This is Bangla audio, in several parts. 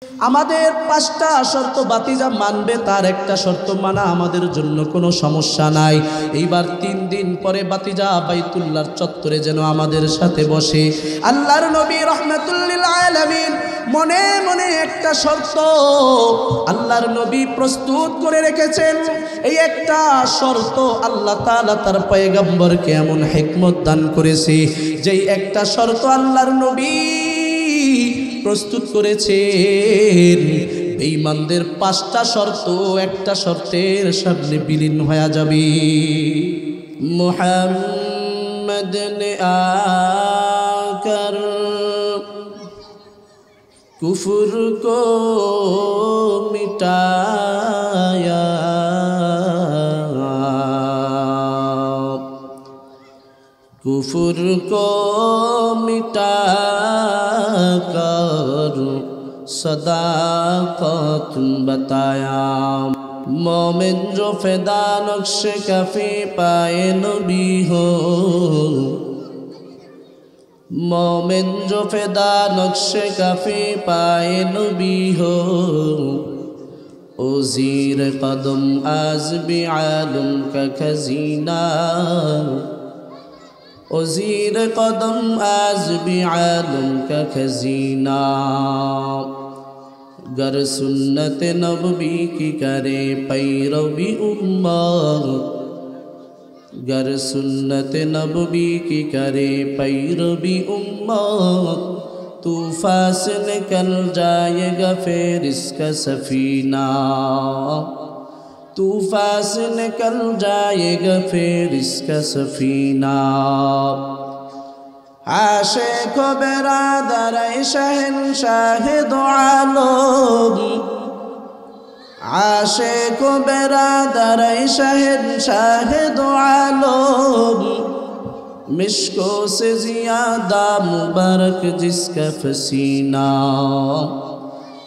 আমাদের 5টা শর্ত বাতিজা মানবে, তার একটা শর্ত মানা আমাদের জন্য কোনো সমস্যা নাই। এইবার 3 দিন পরে বাতিজা বাইতুল্লাহর চত্বরে যেন আমাদের সাথে বসে। আল্লাহর নবী রাহমাতুল লিল আলামিন মনে মনে একটা শর্ত আল্লাহর নবী প্রস্তুত করে রেখেছেন। এই একটা শর্ত আল্লাহ তাআলা তার পয়গম্বরকে এমন হিকমত দান করেছে, যেই একটা শর্ত আল্লাহর নবী প্রস্তুত করেছেন। বেঈমানদের 5টা শর্ত একটা শর্তের সামনে বিলীন হয়ে যাবে। মুহাম্মদ নে আकर कुफर को मिटाया, कुफर को मिटाकर सदाकत बताया। मोमिन जो फिदा नक्श कफी पाए नबी हो, मोमिन जो फिदा नक्श कफी पाए नबी हो, ओ ज़ीर कदम आज़बी आलम का खजीना, ओ ज़ीर कदम आज़बी आलम का खजीना। गर सुन्नत नबवी की करे पैरवी उम्मत, गर सुन्नत नबवी की करे पैरवी उम्मत, तूफ़ान से निकल जाएगा फिर इसका सफ़ीना, तूफ़ान से निकल जाएगा फिर इसका सफ़ीना। आशिक़ बिरादर शहंशाह दो आलम, आशिक़ बिरादर शहंशाह दो आलम, मिश्को से ज़ियादा मुबारक जिसका पसीना,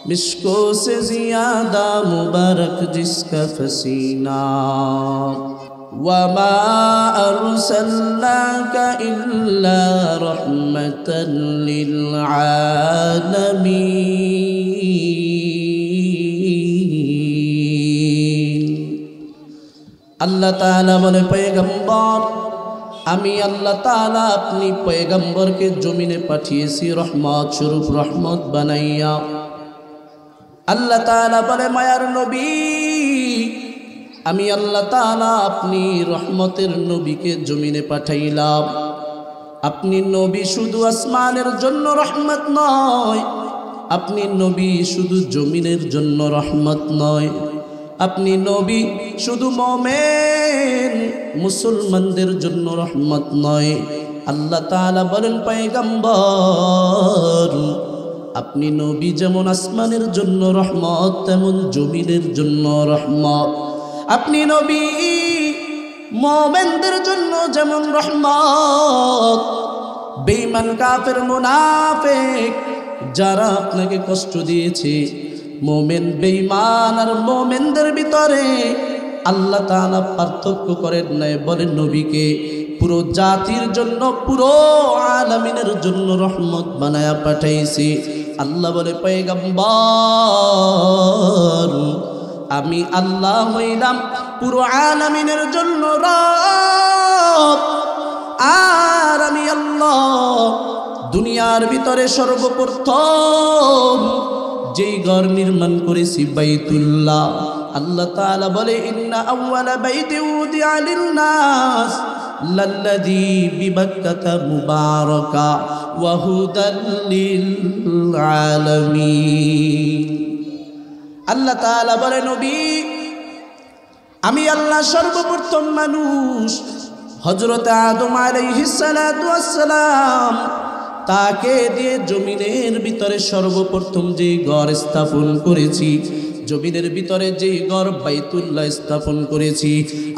मिश्को से ज़ियादा मुबारक जिसका पसीना। वमा अरसलनाका इल्ला रहमतन लिल आलमीन। अल्लाह ताला बोले पैगम्बर, আমি আল্লাহ তাআলা আপনি পয়গম্বরকে জমিনে পাঠিয়েছি রহমত স্বরূপ, রহমত বানাইয়া। আল্লাহ তাআলা বলে মায়ার নবী, আমি আল্লাহ তাআলা আপনি রহমতের নবীকে জমিনে পাঠাইলাম। আপনি নবী শুধু আসমানের জন্য রহমত নয়, আপনি নবী শুধু জমিনের জন্য রহমত নয়, আপনি নবী শুধু মুমিন মুসলমানদের জন্য রহমত নয়। আল্লাহ তাআলা বলেন পয়গম্বর, আপনি নবী যেমন আসমানের জন্য রহমত, তেমন জমিনের জন্য রহমত। আপনি নবী মুমিনদের জন্য যেমন রহমত, বেঈমান কাফের মুনাফিক যারা আপনাকে কষ্ট দিয়েছে, মুমিন বেঈমান আর মুমিনদের ভিতরে আল্লাহ তাআলা পার্থক্য করেন নাই। বলেন নবীকে পুরো জাতির জন্য, পুরো আলামিনের জন্য রহমত বানায়া পাঠাইছি। আল্লাহ বলে পয়গম্বর, আমি আল্লাহ হইলাম পুরো আলামিনের জন্য রব, আর আমি আল্লাহ দুনিয়ার ভিতরে সর্বপ্রথম যেই ঘর নির্মাণ করেছি বাইতুল্লাহ। আল্লাহ তাআলা বলে ইন্না আউয়ালা বাইতি উদিআ লিন-নাস লাল্লাযী বিবাক্কাতা মুবারাকা ওয়া হুদাল লিল আলামিন। আল্লাহ তাআলা বলে নবী, আমি আল্লাহ সর্বপ্রথম মানুষ হযরত আদম আলাইহিস সালাতু ওয়াস সালাম, তাকে দিয়ে জমিনের ভিতরে সর্বপ্রথম যেই ঘর স্থাপন করেছি, জমিনের ভিতরে যেই ঘর বাইতুল্লাহ স্থাপন করেছি।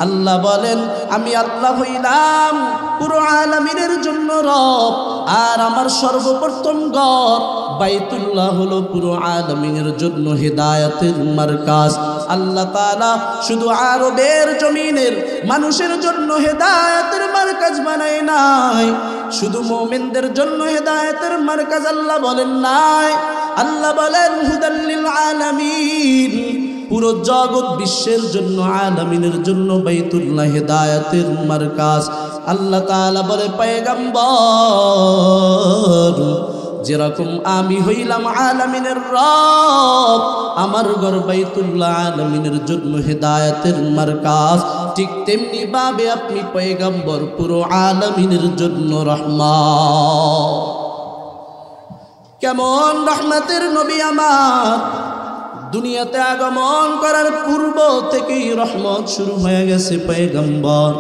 আল্লাহ বলেন আমি আল্লাহ হইলাম পুরো আলামিনের জন্য রব, আর আমার সর্বপ্রথম ঘর বাইতুল্লাহ হলো পুরো আলামিনের জন্য হেদায়েতের মার্কাজ। আল্লাহ তাআলা শুধু আরবের জমিনের মানুষের জন্য হেদায়েতের মার্কাজ বানায় নাই, শুধু মুমিনদের জন্য হেদায়েতের মার্কাজ আল্লাহ বলেন নাই, আল্লাহ বলেন হুদাল লিল আলামিন, পুরো জগৎ বিশ্বের জন্য, আলামিনের জন্য বাইতুল্লাহ হেদায়েতের মার্কাজ। আল্লাহ তাআলা বলে পয়গম্বর, যেরকম আমি হইলাম আলামিনের রব, আমার ঘর বাইতুল্লাহ আলামিনের জন্য হেদায়েতের মার্কাজ, ঠিক তেমনি ভাবে আপনি পয়গম্বর পুরো আলামিনের জন্য রহমত। কেমন রহমতের নবী আমার, দুনিয়াতে আগমন করার পূর্ব থেকেই রহমত শুরু হয়ে গেছে। পয়গম্বর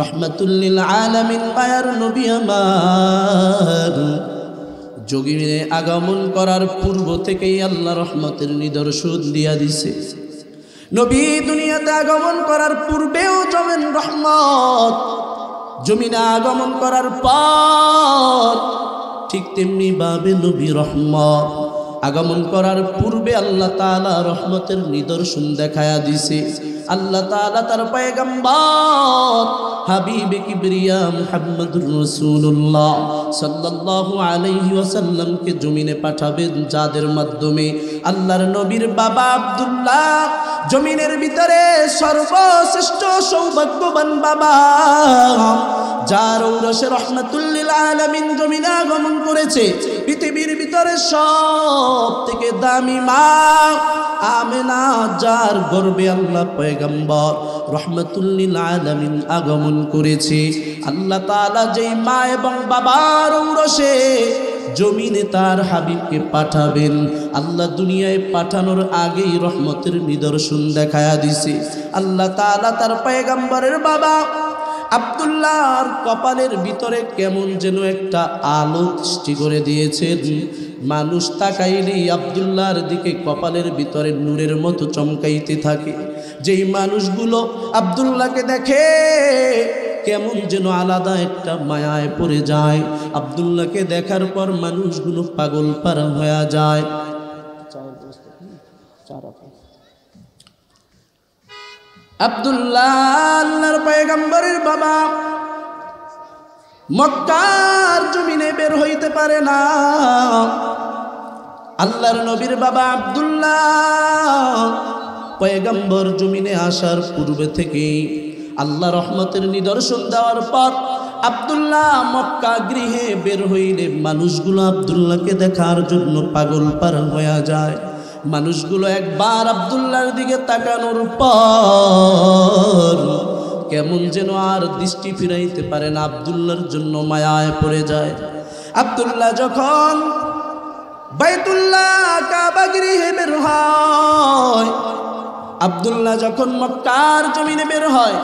রহমাতুল লিল আলামিন মায়ার নবী আমার, জমিনে আগমন করার পূর্ব থেকেই আল্লাহ রহমতের নিদর্শন দিয়া দিছে। নবী দুনিয়াতে আগমন করার পূর্বেও জমিন রহমত, জমিনে আগমন করার পর ঠিক তেমনি ভাবে নবী রহমত। আগমন করার পূর্বে আল্লাহ তাআলা রহমতের নিদর্শন দেখায়া দিছে। আল্লাহ তাআলা তার পয়গম্বর হাবিবে কিবরিয়া মুহাম্মদুর রাসূলুল্লাহ সাল্লাল্লাহু আলাইহি ওয়াসাল্লামকে জমিনে পাঠাবেন, যাদের মাধ্যমে আল্লাহর নবীর বাবা আব্দুল্লাহ জমিনের ভিতরে সর্বশ্রেষ্ঠ সৌভাগ্যবান বাবা, যার ঔরসে রহমাতুল লিল আলামিন জমিনে আগমন করেছে। পৃথিবীর ভিতরে সব থেকে দামি মা আমেনা, যার গর্ভে আল্লাহ পয়গম্বর রহমাতুল লিল আলামিন আগমন করেছে। আল্লাহ তাআলা যেই মা এবং বাবার ঔরসে জমিনে তার হাবিবকে পাঠাবেন, আল্লাহ দুনিয়ায় পাঠানোর আগেই রহমতের নিদর্শন দেখায়া দিছে। আল্লাহ তাআলা তার পয়গম্বরের বাবা আব্দুল্লাহর কপালের ভিতরে কেমন যেন একটা আলো সৃষ্টি করে দিয়েছেন। মানুষ তাকাইলেই আব্দুল্লাহর দিকে কপালের ভিতরে নূরের মতো চমকাইতে থাকে। যেই মানুষগুলো আব্দুল্লাহকে দেখে কেমন যেন আলাদা একটা মায়ায় পড়ে যায়। আব্দুল্লাহকে দেখার পর মানুষগুলো পাগল পারা হয়ে যায়। আব্দুল্লাহ আল্লাহর পয়গম্বরের বাবা মক্কার জমিনে বের হইতে পারে না। আল্লাহর নবীর বাবা আব্দুল্লাহ পয়গম্বর জমিনে আসার পূর্বে থেকে আল্লাহ রহমতের নিদর্শন দেওয়ার পর আব্দুল্লাহ মক্কা গৃহে বের হইলে মানুষগুলো আব্দুল্লাহকে দেখার জন্য পাগল পারা হয়ে যায়। মানুষগুলো একবার আব্দুল্লাহর দিকে তাকানোর পর কেমন যেন আর দৃষ্টি ফিরাইতে পারে না, আব্দুল্লাহর জন্য মায়ায় পড়ে যায়। আব্দুল্লাহ যখন বাইতুল্লাহ কাবা গৃহে বের হয়, আব্দুল্লাহ যখন মক্কার জমিনে বের হয়,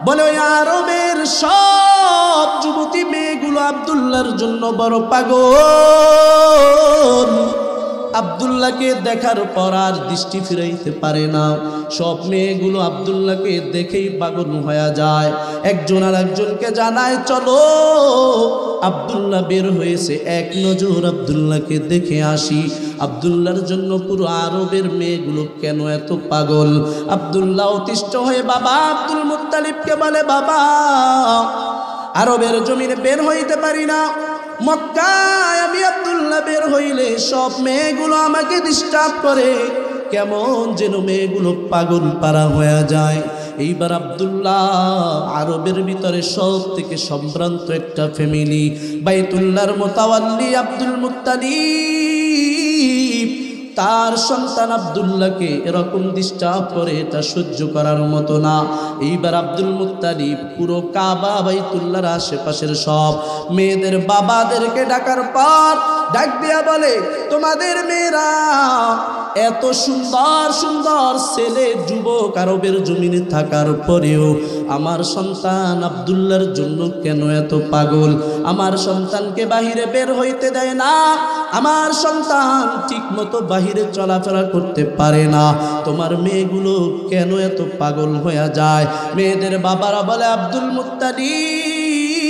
বলে ওই আরবের সব যুবতী মেয়েগুলো আব্দুল্লাহর জন্য বড় পাগল। আব্দুল্লাহকে দেখার পর আর দৃষ্টি ফিরাইতে পারে না। সব মেয়েগুলো আব্দুল্লাহকে দেখেই পাগল হয়ে যায়। একজন আর একজনকে জানায়, চলো আব্দুল্লাহ বের হয়েছে, এক নজর আব্দুল্লাহকে দেখে আসি। আব্দুল্লাহর জন্য পুরো আরবের মেয়েগুলো কেন এত পাগল? আব্দুল্লাহ অতিষ্ঠ হয়ে বাবা আব্দুল মুত্তালিবকে বলে, বাবা আরবের জমিনে বের হইতে পারি না, মক্কায় আমি আব্দুল্লাহ বের হইলে সব মেয়েগুলো আমাকে ডিস্টার্ব করে, কেমন যেন মেয়েগুলো পাগল পারা হয়ে যায়। এইবার আব্দুল্লাহ আরবের ভিতরে সব থেকে সম্ভ্রান্ত একটা ফ্যামিলি, বাইতুল্লাহর মোতাওয়াল্লি আব্দুল মুত্তালিব তার সন্তান আব্দুল্লাহকে এরকম ডিস্টার্ব করে, এটা সহ্য করার মতো না। এইবার আব্দুল মুত্তালিব পুরো কাবা বাইতুল্লাহর আশেপাশের সব মেয়েদের বাবাদেরকে ডাকার পর ডাক দিয়া বলে, তোমাদের মেয়েরা এত সুন্দর সুন্দর ছেলে যুবক আরবের জমিনে থাকার পরেও আমার সন্তান আব্দুল্লাহর জন্য কেন এত পাগল? আমার সন্তানকে বাহিরে বের হইতে দেয় না, আমার সন্তান ঠিক মতো বাহিরে চলাফেরা করতে পারে না, তোমার মেয়েগুলো কেন এত পাগল হয়ে যায়? মেয়েদের বাবারা বলে, আব্দুল মুত্তালিব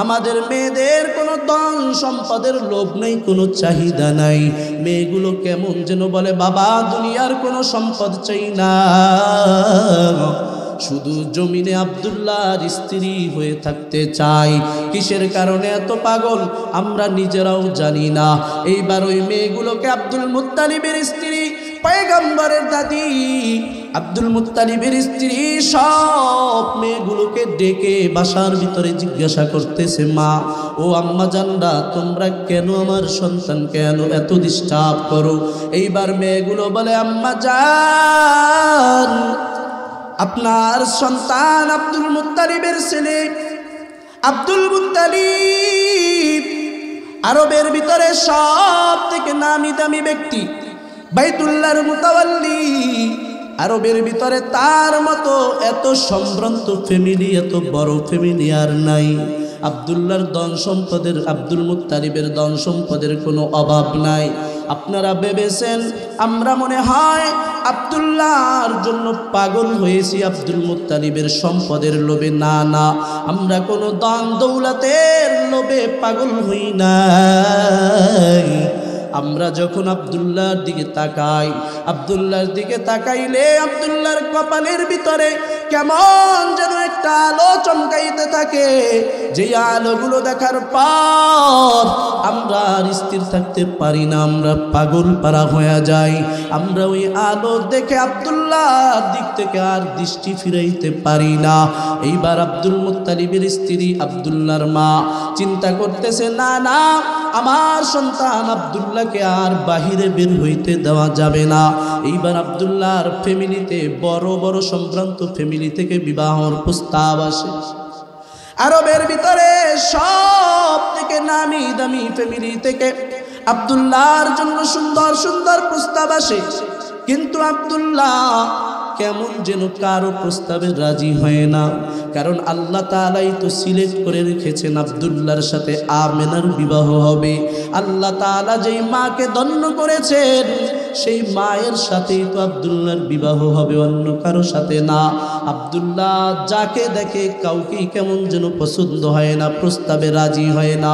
আমাদের মেয়েদের কোনো ধন সম্পদের লোভ নেই, কোনো চাহিদা নাই। মেয়েগুলো কেমন যেন বলে, বাবা দুনিয়ার কোনো সম্পদ চাই না, শুধু জমিনে আব্দুল্লাহর স্ত্রী হয়ে থাকতে চায়। কিসের কারণে এত পাগল আমরা নিজেরাও জানি না। এইবার ওই মেয়েগুলোকে আব্দুল মুত্তালিবের স্ত্রী, পয়গম্বরের দাদি আব্দুল মুত্তালিবের স্ত্রী সব মেয়েগুলোকে ডেকে বাসার ভিতরে জিজ্ঞাসা করতেছে, মা ও আম্মা জানরা, তোমরা কেন আমার সন্তান কেন এত ডিস্টার্ব করো? এইবার মেয়েগুলো বলে, আম্মা জান, আপনার সন্তান আব্দুল মুত্তালিবের ছেলে আব্দুল মুত্তালিব আরবের ভিতরে সব থেকে নামি দামি ব্যক্তি, বাইতুল্লাহর মুতাওয়াল্লি। আরবের ভিতরে তার মতো এত সম্ভ্রান্ত ফ্যামিলি, এত বড় ফ্যামিলি আর নাই। আব্দুল্লাহর ধন সম্পদের, আব্দুল মুত্তালিবের ধন সম্পদের কোনো অভাব নাই। আপনারা ভেবেছেন আমরা মনে হয় আব্দুল্লাহর জন্য পাগল হয়েছি আব্দুল মুত্তালিবের সম্পদের লোভে? না না, আমরা কোনো দান দৌলতের লোভে পাগল হই নাই। আমরা যখন আব্দুল্লাহর দিকে তাকাই, আব্দুল্লাহর দিকে তাকাইলে আব্দুল্লাহর কপালের ভিতরে কেমন যেন একটা আলো চমকাইতে থাকে। যে আলোগুলো দেখার পর আমরা আর স্থির থাকতে পারি না, আমরা পাগল পারা হয়ে যাই। আমরা ওই আলো দেখে আব্দুল্লাহর দিক থেকে আর দৃষ্টি ফিরাইতে পারি না। এইবার আব্দুল মুত্তালিবের স্ত্রী আব্দুল্লাহর মা চিন্তা করতেছে, না না, আমার সন্তান আব্দুল্লাহকে আর বাহিরে বের হইতে দেওয়া যাবে না। এইবার আব্দুল্লাহর ফ্যামিলিতে, বড় বড় সম্ভ্রান্ত ফ্যামিলি থেকে বিবাহর প্রস্তাব আসে। আরবের ভিতরে সব থেকে নামি দামি ফ্যামিলি থেকে আব্দুল্লাহর জন্য সুন্দর সুন্দর প্রস্তাব আসে, কিন্তু আব্দুল্লাহ কেমন যেন কারো প্রস্তাবে রাজি হয় না। কারণ আল্লাহ তাআলাই তো সিলেক্ট করে রেখেছেন আব্দুল্লাহর সাথে আমেনার বিবাহ হবে। আল্লাহ তাআলা যেই মাকে ধন্য করেছেন সেই মায়ের সাথেই তো আব্দুল্লাহর বিবাহ হবে, অন্য কারো সাথে না। আব্দুল্লাহ যাকে দেখে কাউকেই কেমন যেন পছন্দ হয় না, প্রস্তাবে রাজি হয় না।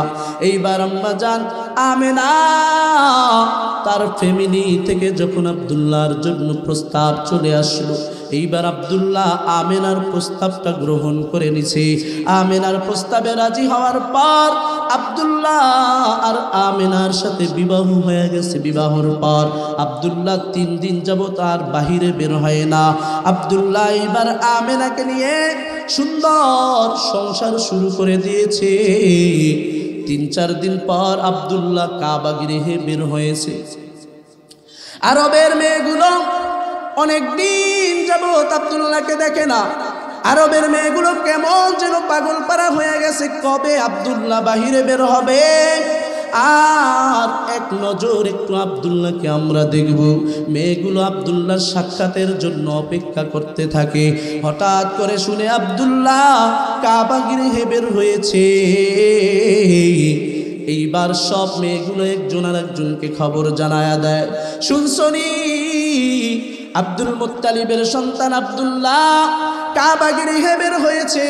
এইবার আম্মা জান আমেনা তার ফ্যামিলি থেকে যখন আব্দুল্লাহর জন্য প্রস্তাব চলে আসলো, এইবার আব্দুল্লাহ আমেনার প্রস্তাবটা গ্রহণ করে নিছে। আমেনার প্রস্তাবে রাজি হওয়ার পর আব্দুল্লাহ আর আমেনার সাথে বিবাহ হয়ে গেছে। বিবাহর পর আব্দুল্লাহ 3 দিন যাবত আর বাহিরে বের হয় না। আব্দুল্লাহ এবার আমেনাকে নিয়ে সুন্দর সংসার শুরু করে দিয়েছে। 3-4 দিন পর আব্দুল্লাহ কাবা গৃহে বের হয়েছে। আরবের মেয়েগুলো অনেক দিন যাবত আব্দুল্লাহকে দেখে না। আরবের মেয়েগুলো কেমন যেন পাগল পারা হয়ে গেছে, কবে আব্দুল্লাহ বাহিরে বের হবে আর এক নজর একটু আব্দুল্লাহকে আমরা দেখব। মেয়েগুলো আব্দুল্লাহর সাক্ষাতের জন্য অপেক্ষা করতে থাকে। হঠাৎ করে শুনে আব্দুল্লাহ কাবা গৃহে বের হয়েছে। এইবার সব মেয়েগুলো একজন আর একজনকে খবর জানায়া দেয়, শুনছনি আব্দুল মুত্তালিবের সন্তান আব্দুল্লাহ কাবা গৃহে বের হয়েছে,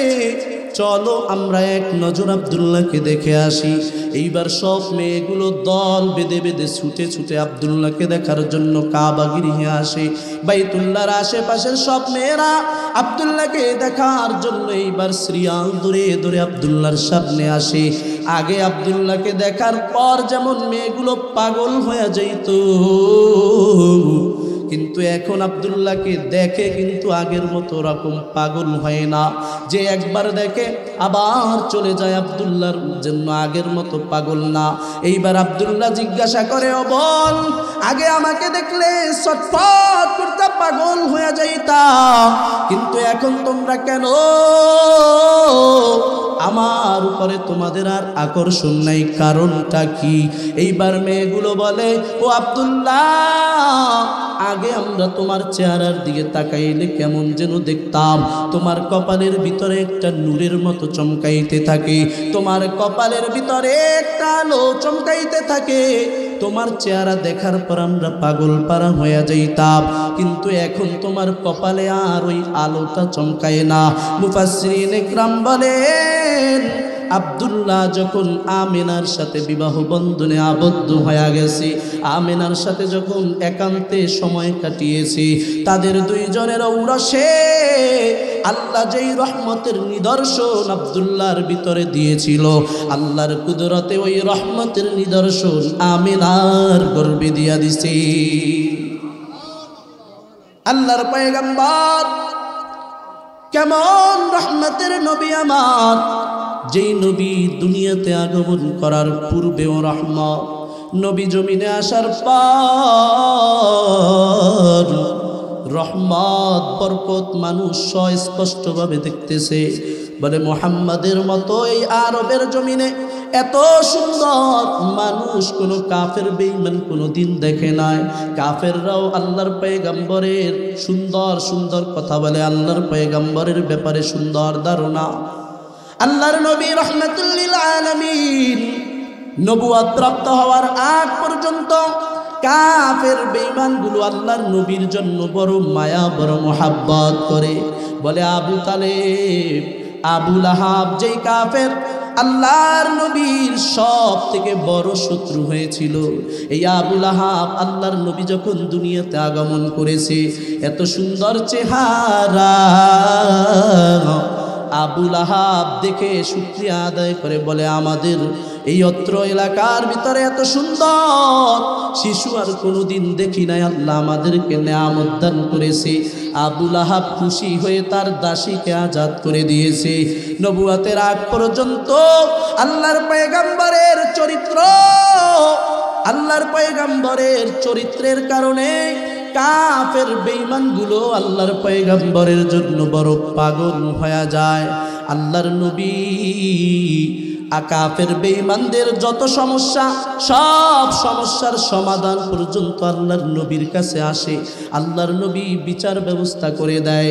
চলো আমরা এক নজর আব্দুল্লাহকে দেখে আসি। এইবার সব মেয়েগুলো দল বেঁধে বেঁধে ছুটে ছুটে আব্দুল্লাহকে দেখার জন্য কাবা গৃহে আসে। বাইতুল্লাহর আশেপাশের সব মেয়েরা আব্দুল্লাহকে দেখার জন্য এইবার সিরিয়াল ধরে ধরে আব্দুল্লাহর সামনে আসে। আগে আব্দুল্লাহকে দেখার পর যেমন মেয়েগুলো পাগল হয়ে যাইত, কিন্তু এখন আব্দুল্লাহকে দেখে কিন্তু আগের মতো রকম পাগল হয় না। যে একবার দেখে আবার চলে যায়, আব্দুল্লাহর জন্য আগের মতো পাগল না। এইবার আব্দুল্লাহ জিজ্ঞাসা করে, ও বল, আগে আমাকে দেখলে ছটফট করতে পাগল হয়ে যাইতা, কিন্তু এখন তোমরা কেন আমার উপরে তোমাদের আর আকর্ষণ নাই, কারণটা কি? এইবার মেয়েগুলো বলে, ও আব্দুল্লাহ, আগে আমরা তোমার চেহারার দিকে তাকাইলে কেমন যেন দেখতাম, তোমার কপালের ভিতরে একটা নূরের মতো চমকাইতে থাকে, তোমার কপালের ভিতরে একটা আলো চমকাইতে থাকে, তোমার চেহারা দেখার পর আমরা পাগল পারা হয়ে যাইতাম, কিন্তু এখন তোমার কপালে আর ওই আলোটা চমকায় না। মুফাসসিরিন ইকরাম বলেন, আব্দুল্লাহ যখন আমেনার সাথে বিবাহ বন্ধনে আবদ্ধ হয়ে গেছে, আমেনার সাথে যখন একান্তে সময় কাটিয়েছে, তাদের দুইজনের ঔরসে আল্লাহ যেই রহমতের নিদর্শন আব্দুল্লাহর ভিতরে দিয়েছিল, আল্লাহর কুদরতে ওই রহমতের নিদর্শন আমিনার গর্ভে দিয়া দিছে। আল্লাহর পয়গম্বর কেমন রহমতের নবী আমার, যেই নবী দুনিয়াতে আগমন করার পূর্বেও রহমত, নবী জমিনে আসার পর রহমত বরকত মানুষ স্পষ্টভাবে দেখতেছে। বলে মুহাম্মাদের মতো এই আরবের জমিনে এত সুন্দর মানুষ কোনো কাফের বেঈমান কোনো দিন দেখে নাই। কাফেররাও আল্লাহর পয়গম্বরের সুন্দর সুন্দর কথা বলে, আল্লাহর পয়গম্বরের ব্যাপারে সুন্দর ধারণা। আল্লাহর নবী রাহমাতুল লিল আলামিন নবুয়ত প্রাপ্ত হওয়ার আগ পর্যন্ত কাফের বেঈমানগুলো আল্লাহর নবীর জন্য বড় মায়া বড় মোহাব্বত করে। বলে আবু তালেব, আবু লাহাব, যেই কাফের আল্লাহর নবীর সব থেকে বড় শত্রু হয়েছিল, এই আবু লাহাব আল্লাহর নবী যখন দুনিয়াতে আগমন করেছে, এত সুন্দর চেহারা আবু লাহাব দেখে শুকরিয়া আদায় করে বলে, আমাদের এই অত্র এলাকার ভিতরে এত সুন্দর শিশু আর কোনোদিন দেখি নাই, আল্লাহ আমাদেরকে নেয়ামত দান করেছে। আবু লাহাব খুশি হয়ে তার দাসীকে আজাদ করে দিয়েছে। নবুয়তের আগ পর্যন্ত আল্লাহর পয়গম্বরের চরিত্র, আল্লাহর পয়গম্বরের চরিত্রের কারণে কাফের বেঈমানগুলো আল্লাহর পয়গম্বরের জন্য বড় পাগল হয়ে যায়। আল্লাহর নবী কাফের বেঈমানদের যত সমস্যা, সব সমস্যার সমাধান পর্যন্ত আল্লাহর নবীর কাছে আসে। আল্লাহর নবী বিচার ব্যবস্থা করে দেয়।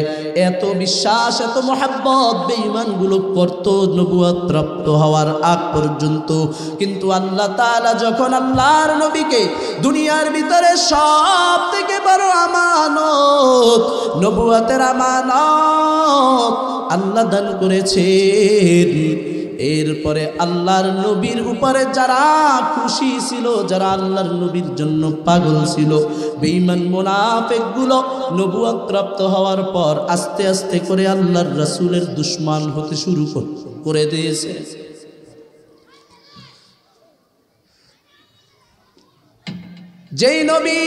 এত বিশ্বাস, এত মহব্বত বেঈমানগুলো করত নবুয়ত প্রাপ্ত হওয়ার আগ পর্যন্ত। কিন্তু আল্লাহ তাআলা যখন আল্লাহর নবীকে দুনিয়ার ভিতরে সব থেকে বড় আমানত, নবুয়তের আমানত আল্লাহ দান করেছেন, এরপরে আল্লাহর নবীর উপরে যারা খুশি ছিল, যারা আল্লাহর নবীর জন্য পাগল ছিল, বেঈমান মুনাফিকগুলো নবুয়ত প্রাপ্ত হওয়ার পর আস্তে আস্তে করে আল্লাহর রাসূলের দুশমন হতে শুরু করে দিয়েছে। যেই নবী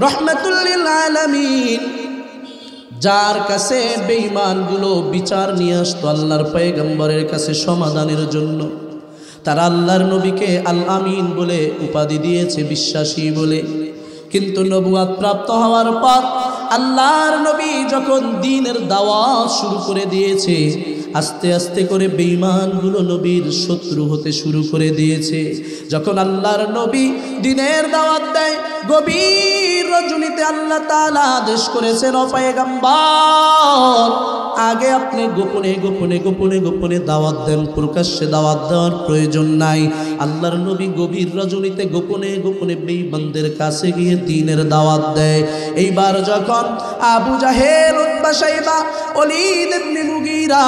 রাহমাতুল লিল আলামিন, যার কাছে বেঈমানগুলো বিচার নিয়ে আসতো আল্লাহর পয়গম্বরের কাছে সমাধানের জন্য, তারা আল্লাহর নবীকে আল আমিন বলে উপাধি দিয়েছে, বিশ্বাসী বলে। কিন্তু নবুয়ত প্রাপ্ত হওয়ার পর আল্লাহর নবী যখন দ্বীনের দাওয়াত শুরু করে দিয়েছে, আস্তে আস্তে করে বেঈমানগুলো নবীর শত্রু হতে শুরু করে দিয়েছে। যখন আল্লাহর নবী দ্বীনের দাওয়াত দেয়, গভীর রজনীতে আল্লাহ তাআলা আদেশ করেছেন, ও পয়গম্বর, আগে আপনি গোপনে গোপনে গোপনে গোপনে দাওয়াত দেন, প্রকাশ্যে দাওয়াত দেওয়ার প্রয়োজন নাই। আল্লাহর নবী গভীর রজনীতে গোপনে গোপনে বেঈমানদের কাছে গিয়ে দ্বীনের দাওয়াত দেয়। এইবার যখন আবু জাহেল, উতবা, শাইবা, ওলীদ ইবনে মুগীরা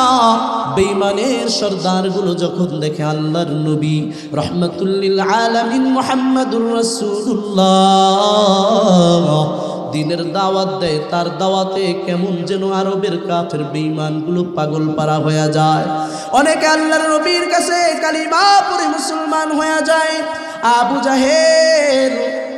বেঈমানের সর্দারগুলো যখন দেখে আল্লাহর নবী রাহমাতুল লিল আলামিন মুহাম্মাদুর রাসূলুল্লাহ দ্বীনের দাওয়াত দেয়, তার দাওয়াতে কেমন যেন আরবের কাফের বেঈমানগুলো পাগল পারা হয়ে যায়। অনেকে আল্লাহর নবীর কাছে কালিমা পড়ে মুসলমান হয়ে যায়। আবু জাহেল,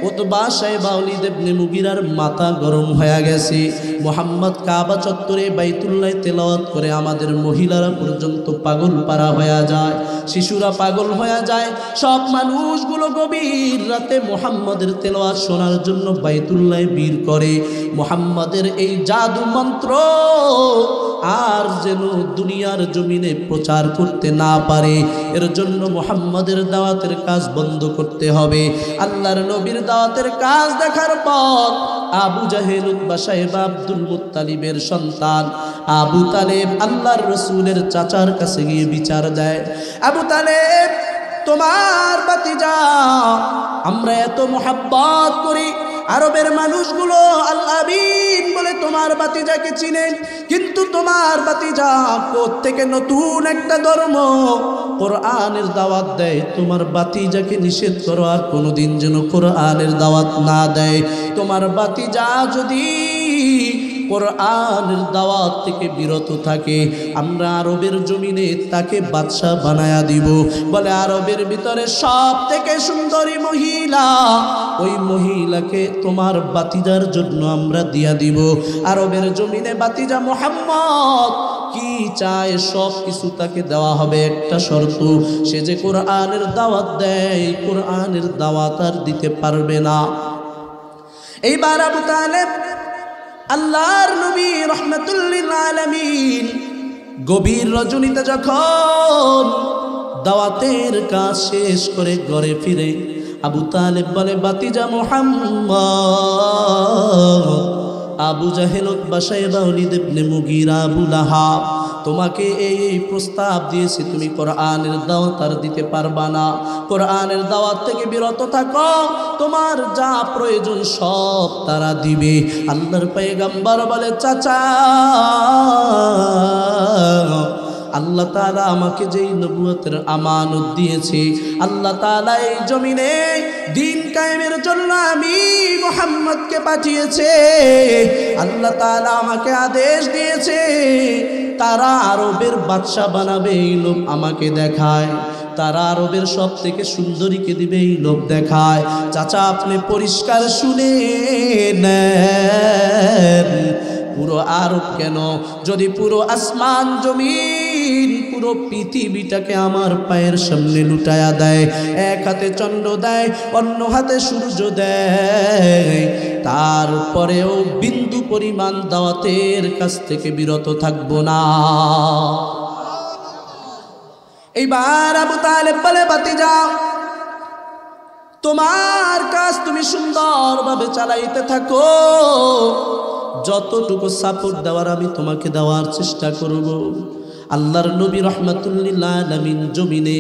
উতবা, শাইবা, ওলীদ ইবনে মুগীরার মাথা গরম হয়ে গেছে। মুহাম্মদ কাবা চত্বরে বাইতুল্লাহ তেলাওয়াত করে আমাদের মহিলারা পর্যন্ত পাগল পারা হয়ে যায়, শিশুরা পাগল হয়ে যায়। সব মানুষগুলো গভীর রাতে মুহাম্মাদের তেলাওয়াত শোনার জন্য বাইতুল্লাহ ভিড় করে। মুহাম্মাদের এই জাদু মন্ত্র আর যেন দুনিয়ার জমিনে প্রচার করতে না পারে, এর জন্য মুহাম্মাদের দাওয়াতের কাজ বন্ধ করতে হবে। আল্লাহর নবীর দাওয়াতের কাজ দেখার পর আবু জাহেল, উতবা, শাইবা, আব্দুল মুত্তালিবের সন্তান আবু তালেব আল্লাহর রসুলের চাচার কাছে গিয়ে বিচার দেয়। আবু তালেব, তোমার ভাতিজা, আমরা এত মুহাব্বত করি, আরবের মানুষগুলো আল আমিন বলে তোমার ভাতিজাকে চিনেন, কিন্তু তোমার ভাতিজা কোত্থেকে নতুন একটা ধর্ম কোরআনের দাওয়াত দেয়, তোমার ভাতিজাকে নিষেধ করো আর কোনোদিন যেন কোরআনের দাওয়াত না দেয়। তোমার ভাতিজা যদি কোরআনের দাওয়াত থেকে বিরত থাকে, আমরা আরবের জমিনে তাকে বাদশা বানায়া দিব। বলে আরবের ভিতরে সব থেকে সুন্দরী মহিলা, ওই মহিলাকে তোমার বাতিজার জন্য আমরা দিয়া দিব। আরবের জমিনে বাতিজা মুহাম্মদ কি চায় সব কিছু তাকে দেওয়া হবে, একটা শর্ত, সে যে কোরআনের দাওয়াত দেয়, কোরআনের দাওয়াত আর দিতে পারবে না। এইবার আবু তালেব আল্লাহর নবী রাহমাতুল লিল আলামিন গভীর রজনীতে যখন দাওয়াতের কাজ শেষ করে ঘরে ফিরে, আবু তালেব বলে বাতিজা মুহাম্মদ, আবু জাহেল, উতবা, শাইবা, ওয়ালিদ ইবনে মুগীরা, আবু লাহাব তোমাকে এই প্রস্তাব দিয়েছে, তুমি কোরআনের দাওয়াত আর দিতে পারবা না, কোরআনের দাওয়াত থেকে বিরত থাকো, তোমার যা প্রয়োজন সব তারা দিবে। আল্লাহর পয়গম্বর বলে চাচা, আল্লাহ তাআলা আমাকে যেই নবুয়তের আমানত দিয়েছে, আল্লাহ তাআলা এই জমিনে দিন কায়েমের জন্য আমি মুহাম্মদকে পাঠিয়েছে। আল্লাহ তাআলা আমাকে আদেশ দিয়েছে তারা আরবের বাদশা বানাবে, এই লোক আমাকে দেখায়, তারা আরবের সব থেকে সুন্দরীকে দিবে, এই লোক দেখায়। চাচা আপনি পরিষ্কার শুনে নেন, পুরো আরব কেন, যদি পুরো আসমান জমিন পুরো পৃথিবীটাকে আমার পায়ের সামনে লুটায়া দেয়, এক হাতে চন্দ্র দেয়, অন্য হাতে সূর্য দেয়, তারপরেও বিন্দু পরিমাণ দাওয়াতের কাছ থেকে বিরত থাকবো না। এইবার আবু তালেব বলে বাতিজা, তোমার কাজ তুমি সুন্দরভাবে চালাইতে থাকো, যতটুকু সাপোর্ট দেওয়ার আমি তোমাকে দেওয়ার চেষ্টা করব। আল্লাহর নবী রাহমাতুল লিল আলামিন জমিনে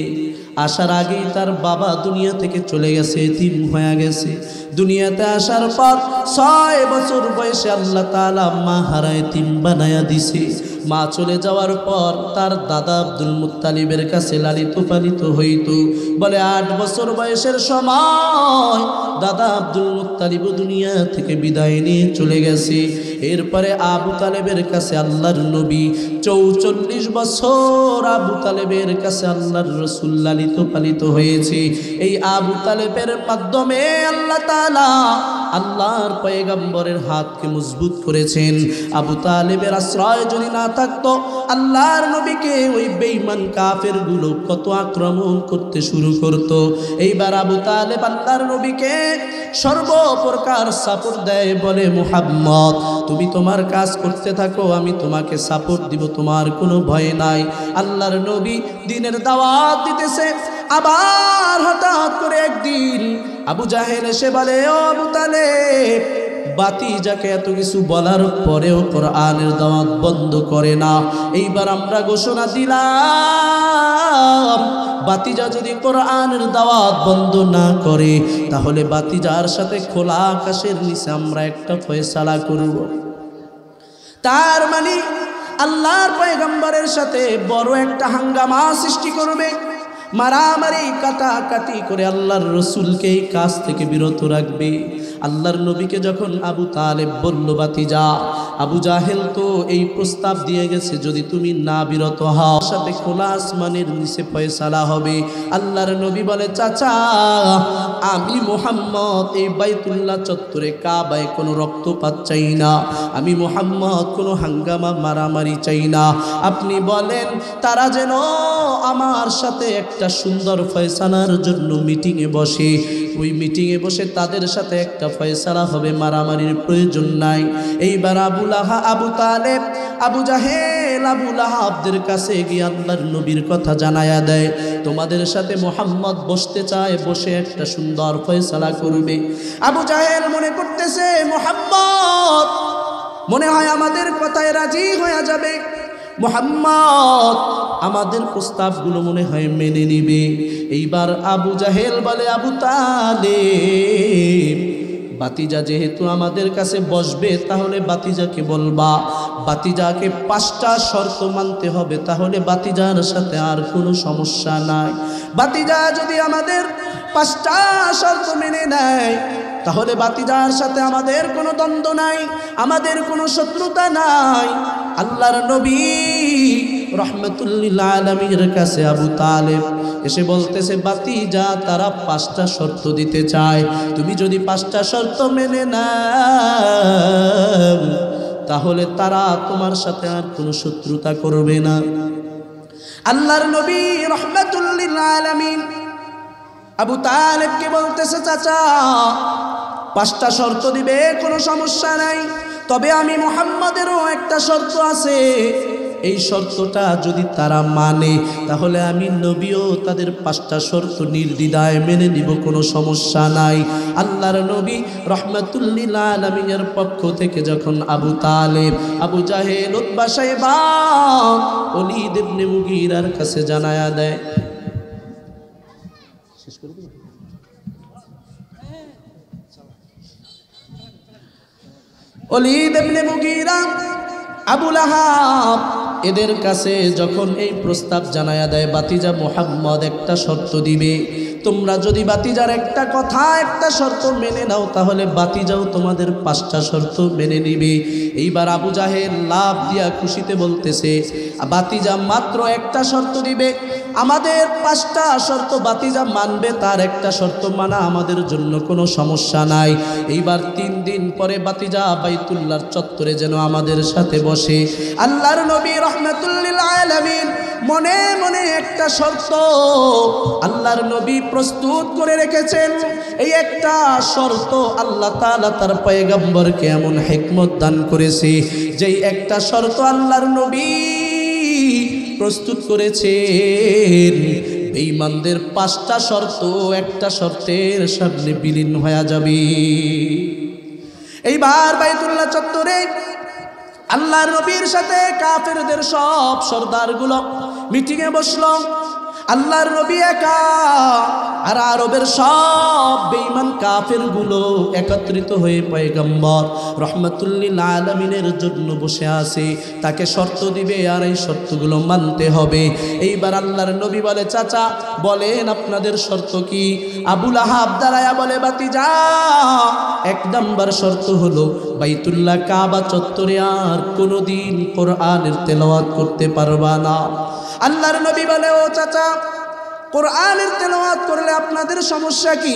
আসার আগেই তার বাবা দুনিয়া থেকে চলে গেছে, এতিম হয়ে গেছে। দুনিয়াতে আসার পর 6 বছর বয়সে আল্লাহ তাআলা মা হারা এতিম বানায়া দিছে। মা চলে যাওয়ার পর তার দাদা আব্দুল মুত্তালিবের কাছে লালিত পালিত হইত। বলে 8 বছর বয়সের সময় দাদা আব্দুল মুত্তালিব দুনিয়া থেকে বিদায় নিয়ে চলে গেছে। এরপরে আবু তালেবের কাছে আল্লাহর নবী 44 বছর আবু তালেবের কাছে আল্লাহর রাসূল লালিত পালিত হয়েছে। এই আবু তালেবের মাধ্যমে আল্লাহ তাআলা আল্লাহর পয়গম্বরের হাতকে মজবুত করেছেন। আবু তালেবের আশ্রয় যদি না থাকতো, আল্লাহর নবীকে ওই বেঈমান কাফেরগুলো কত আক্রমণ করতে শুরু করত। এইবার আবু তালেব আল্লাহর নবীকে সর্বপ্রকার সাপোর্ট দেয়, বলে মুহাম্মদ তুমি তোমার কাজ করতে থাকো, আমি তোমাকে সাপোর্ট দিব, তোমার কোনো ভয় নাই। আল্লাহর নবী দ্বীনের দাওয়াত দিতেছে, আবার হঠাৎ করে একদিন আবু জাহেল এসে বলে, ও আবু তালেব, বাতিজাকে এত কিছু বলার পরেও কোরআনের দাওয়াত বন্ধ করে না। এইবার আমরা ঘোষণা দিলাম, বাতিজা যদি কোরআনের দাওয়াত বন্ধ না করে, তাহলে বাতিজার সাথে খোলা আকাশের নিচে আমরা একটা ফয়সালা করব। তার মানে আল্লাহর পয়গম্বরের সাথে বড় একটা হাঙ্গামা সৃষ্টি করবে, মারামারি কাটাকাটি করে আল্লাহর রসুলকে এই কাজ থেকে বিরত রাখবে। আল্লাহর নবীকে যখন আবু তালেব বলল বাতিজা, আবু জাহেল তো এই প্রস্তাব দিয়ে গেছে, যদি তুমি না বিরত হও সাথে খোলা আসমানের নিচে ফয়সালা হবে। আল্লাহর নবী বলে, চাচা আমি মুহাম্মদ এই বাইতুল্লাহ চত্বরে কাবায় কোনো রক্তপাত চাই না, আমি মুহাম্মদ কোনো হাঙ্গামা মারামারি চাই না। আপনি বলেন তারা যেন আমার সাথে একটা সুন্দর ফয়সালার জন্য মিটিংয়ে বসে, ওই মিটিংয়ে বসে তাদের সাথে একটা ফয়সালা হবে, মারামারির প্রয়োজন নাই। এইবার আবু তালেব, আবু জাহেল, আবু লাহাবদের কাছে গিয়ে আল্লাহর নবীর কথা জানায়া দেয়, তোমাদের সাথে মুহাম্মদ বসতে চায়, বসে একটা সুন্দর ফয়সালা করবে। আবু জাহেল মনে করতেছে মুহাম্মদ মনে হয় আমাদের কথায় রাজি হয়ে যাবে, মুহাম্মদ আমাদের প্রস্তাবগুলো মনে হয় মেনে নিবে। এইবার আবু জাহেল বলে, আবু তালেব, বাতিজা যেহেতু আমাদের কাছে বসবে, তাহলে বাতিজাকে বলবা, বাতিজাকে 5টা শর্ত মানতে হবে, তাহলে বাতিজার সাথে আর কোনো সমস্যা নাই। বাতিজা যদি আমাদের 5টা শর্ত মেনে নেয়, তাহলে বাতিজার সাথে আমাদের কোনো দ্বন্দ্ব নাই, আমাদের কোনো শত্রুতা নাই। আল্লাহর নবী রাহমাতুল্লিল আলামিনের কাছে আবু তালেব এসে বলতেছে, বাতিজা তারা 5টা শর্ত দিতে চায়, তুমি যদি 5টা শর্ত মেনে নাও তাহলে তারা তোমার সাথে আর কোনো শত্রুতা করবে না। আল্লাহর নবী রাহমাতুল্লিল আলামিন আবু তালেবকে বলতেছে, চাচা 5টা শর্ত দিবে, কোনো সমস্যা নাই, তবে আমি মুহাম্মাদেরও একটা শর্ত আছে, এই শর্তটা যদি তারা মানে তাহলে আমি নবীও তাদের 5টা শর্ত নির্দ্বিধায় মেনে নিব, কোনো সমস্যা নাই। আল্লাহর নবী রাহমাতুল্লিল আলামিনের পক্ষ থেকে যখন আবু তালেব, আবু জাহেল, উতবা, শাইবা, ওলীদ ইবনে মুগীরার কাছে জানায়া দেয়, ওলীদ ইবনে মুগীরা, আবু লাহাব এদের কাছে যখন এই প্রস্তাব জানায়া দেয়, বাতিজা মুহাম্মদ একটা শর্ত দিবে, তোমরা যদি বাতিজার একটা কথা, একটা শর্ত মেনে নাও তাহলে বাতিজাও তোমাদের 5টা শর্ত মেনে নিবে। এইবার আবু জাহেল লাভ দিয়া খুশিতে বলতেছে, বাতিজা মাত্র একটা শর্ত দিবে, আমাদের 5টা শর্ত বাতিজা মানবে, তার একটা শর্ত মানা আমাদের জন্য কোনো সমস্যা নাই। এইবার 3 দিন পরে বাতিজা বাইতুল্লাহর চত্বরে যেন আমাদের সাথে বসে। আল্লাহর নবী রাহমাতুল্লিল আলামিন মনে মনে একটা শর্ত আল্লাহর নবী প্রস্তুত করে রেখেছেন। এই একটা শর্ত আল্লাহ তাআলা তার পয়গম্বরকে এমন হিকমত দান করেছে, যেই একটা শর্ত আল্লাহর নবী প্রস্তুত করেছেন, বেঈমানদের 5টা শর্ত একটা শর্তের সামনে বিলীন হয়ে যাবে। এইবার বাইতুল্লাহ চত্বরে আল্লাহর নবীর সাথে কাফেরদের সব সর্দারগুলো মিটিংয়ে বসলো। আল্লাহর নবী একা আর আরবের সব বেঈমান কাফেরগুলো একত্রিত হয়ে পয়গম্বর রাহমাতুল্লিল আলামিনের জন্য বসে আছে, তাকে শর্ত দিবে আর এই শর্তগুলো মানতে হবে। এইবার আল্লাহর নবী বলে, চাচা বলেন আপনাদের শর্ত কি? আবু লাহাব দাঁড়ায়া বলে, বাতিজা 1 নম্বর শর্ত হলো বাইতুল্লাহ কাবা চত্বরে আর কোনোদিন কোরআনের তেলাওয়াত করতে পারবা না। আল্লাহর নবী বলে, ও চাচা কোরআনের তেলাওয়াত করলে আপনাদের সমস্যা কি?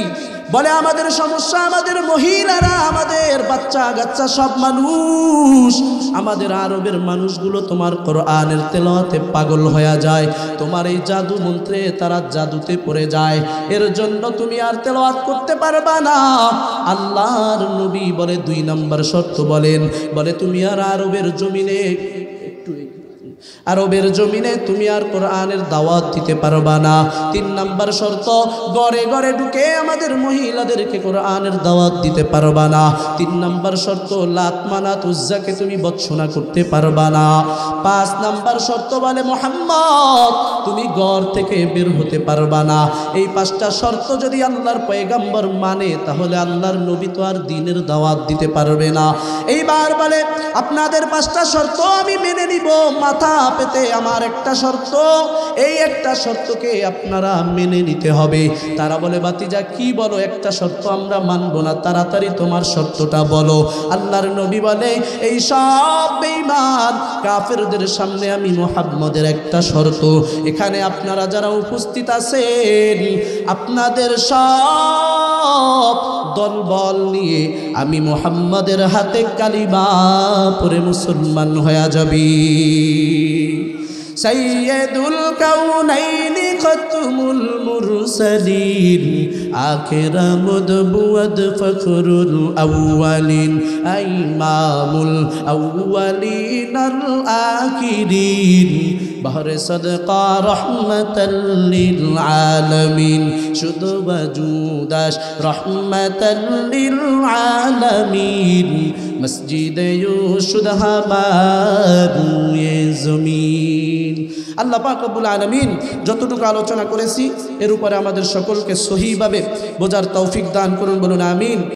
বলে, আমাদের সমস্যা আমাদের মহিলারা, আমাদের বাচ্চা কাচ্চা সব মানুষ, আমাদের আরবের মানুষগুলো তোমার কোরআনের তেলাওয়াতে পাগল হয়ে যায়, তোমার এই জাদু মন্ত্রে তারা জাদুতে পড়ে যায়, এর জন্য তুমি আর তেলাওয়াত করতে পারবা না। আল্লাহর নবী বলে, 2 নম্বর শর্ত বলেন। বলে, তুমি আর আরবের জমিনে তুমি আর কোরআনের দাওয়াত দিতে পারবা না। 3 নম্বর শর্ত, ঘরে ঘরে ঢুকে আমাদের মহিলাদেরকে কোরআনের দাওয়াত দিতে পারবা না। 3 নম্বর শর্ত, লাত মানাত উজ্জাকে তুমি বৎসনা করতে পারবা না। 5 নম্বর শর্ত বলে, মুহাম্মদ তুমি ঘর থেকে বের হতে পারবা না। এই 5টা শর্ত যদি আল্লাহর পয়গম্বর মানে তাহলে আল্লাহর নবী তো আর দ্বীনের দাওয়াত দিতে পারবে না। এইবার বলে, আপনাদের 5টা শর্ত আমি মেনে নিব, মাথা পেতে আমার একটা শর্ত, এই একটা শর্তকে আপনারা মেনে নিতে হবে। তারা বলে, বাতিজা কি বলো, একটা শর্ত আমরা মানব না, তাড়াতাড়ি তোমার শর্তটা বলো। আল্লাহর নবী বলে, এই সব বেঈমান কাফেরদের সামনে আমি মুহাম্মদের একটা শর্ত, এখানে আপনারা যারা উপস্থিত আছেন আপনাদের সব দলবল নিয়ে আমি মুহাম্মদের হাতে কালিমা পড়ে মুসলমান হয়ে যাবি। সাইয়্যিদুল কাউনাইনি খাতমুল মুরসালিন আখিরামুদ বুয়াদ ফখরুল আউয়ালিন ইমামুল আউয়ালিন আল আখিরিন বাহরে সদকা রহমাতাল লিল আলামিন শুধু ওয়াজুদাস রহমাতাল লিল আলামিন মসজিদে ইউশুদ হামারুয়ে জমিন। আল্লাহ পাক রব্বুল আলামিন যতটুকু আলোচনা করেছি এর উপরে আমাদের সকলকে সহিভাবে বোঝার তৌফিক দান করুন, বলুন আমিন।